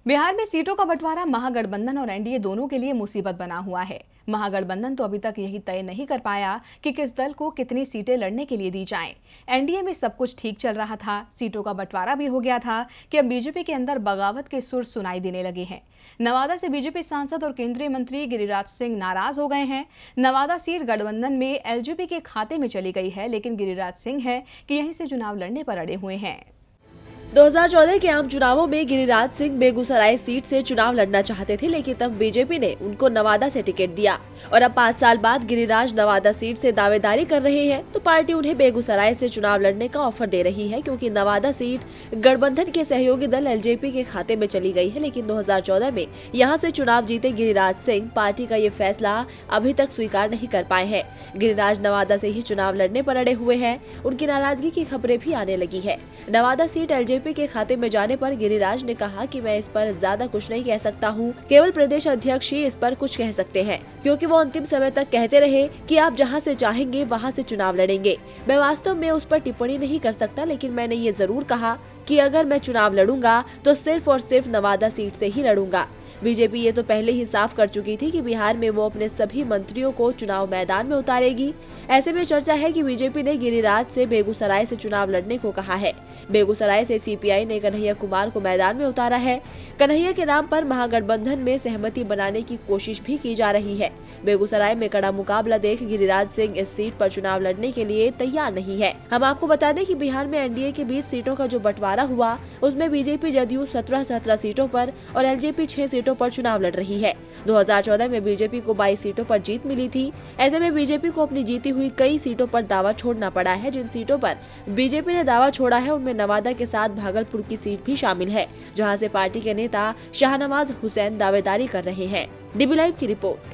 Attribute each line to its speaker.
Speaker 1: बिहार में सीटों का बंटवारा महागठबंधन और एनडीए दोनों के लिए मुसीबत बना हुआ है। महागठबंधन तो अभी तक यही तय नहीं कर पाया कि किस दल को कितनी सीटें लड़ने के लिए दी जाएं। एनडीए में सब कुछ ठीक चल रहा था, सीटों का बंटवारा भी हो गया था कि अब बीजेपी के अंदर बगावत के सुर सुनाई देने लगे हैं। नवादा से बीजेपी सांसद और केंद्रीय मंत्री गिरिराज सिंह नाराज हो गए हैं। नवादा सीट गठबंधन में एलजेपी के खाते में चली गई है, लेकिन गिरिराज सिंह है कि यहीं से चुनाव लड़ने पर अड़े हुए हैं।
Speaker 2: 2014 के आम चुनावों में गिरिराज सिंह बेगूसराय सीट से चुनाव लड़ना चाहते थे, लेकिन तब बीजेपी ने उनको नवादा से टिकट दिया और अब 5 साल बाद गिरिराज नवादा सीट से दावेदारी कर रहे हैं तो पार्टी उन्हें बेगूसराय से चुनाव लड़ने का ऑफर दे रही है, क्योंकि नवादा सीट गठबंधन के सहयोगी दल एलजेपी के खाते में चली गई है। लेकिन 2014 में यहाँ से चुनाव जीते गिरिराज सिंह पार्टी का ये फैसला अभी तक स्वीकार नहीं कर पाए हैं। गिरिराज नवादा से ही चुनाव लड़ने पर अड़े हुए हैं। उनकी नाराजगी की खबरें भी आने लगी है। नवादा सीट एलजेपी के खाते में जाने पर गिरिराज ने कहा कि मैं इस पर ज्यादा कुछ नहीं कह सकता हूं, केवल प्रदेश अध्यक्ष ही इस पर कुछ कह सकते हैं, क्योंकि वो अंतिम समय तक कहते रहे कि आप जहां से चाहेंगे वहां से चुनाव लड़ेंगे। मैं वास्तव में उस पर टिप्पणी नहीं कर सकता, लेकिन मैंने ये जरूर कहा कि अगर मैं चुनाव लड़ूंगा तो सिर्फ और सिर्फ नवादा सीट से ही लड़ूंगा। बीजेपी ये तो पहले ही साफ कर चुकी थी कि बिहार में वो अपने सभी मंत्रियों को चुनाव मैदान में उतारेगी। ऐसे में चर्चा है कि बीजेपी ने गिरिराज से बेगूसराय से चुनाव लड़ने को कहा है। बेगूसराय से सीपीआई ने कन्हैया कुमार को मैदान में उतारा है। कन्हैया के नाम पर महागठबंधन में सहमति बनाने की कोशिश भी की जा रही है। बेगूसराय में कड़ा मुकाबला देख गिरिराज सिंह इस सीट पर चुनाव लड़ने के लिए तैयार नहीं है। हम आपको बता दें कि बिहार में एनडीए के बीच सीटों का जो बंटवारा हुआ उसमें बीजेपी जदयू 17 सीटों पर और एलजेपी 6 सीटों पर चुनाव लड़ रही है। 2014 में बीजेपी को 22 सीटों पर जीत मिली थी। ऐसे में बीजेपी को अपनी जीती हुई कई सीटों पर दावा छोड़ना पड़ा है। जिन सीटों पर बीजेपी ने दावा छोड़ा है उनमें नवादा के साथ भागलपुर की सीट भी शामिल है, जहां से पार्टी के नेता शाहनवाज हुसैन दावेदारी कर रहे हैं। डीबी लाइव की रिपोर्ट।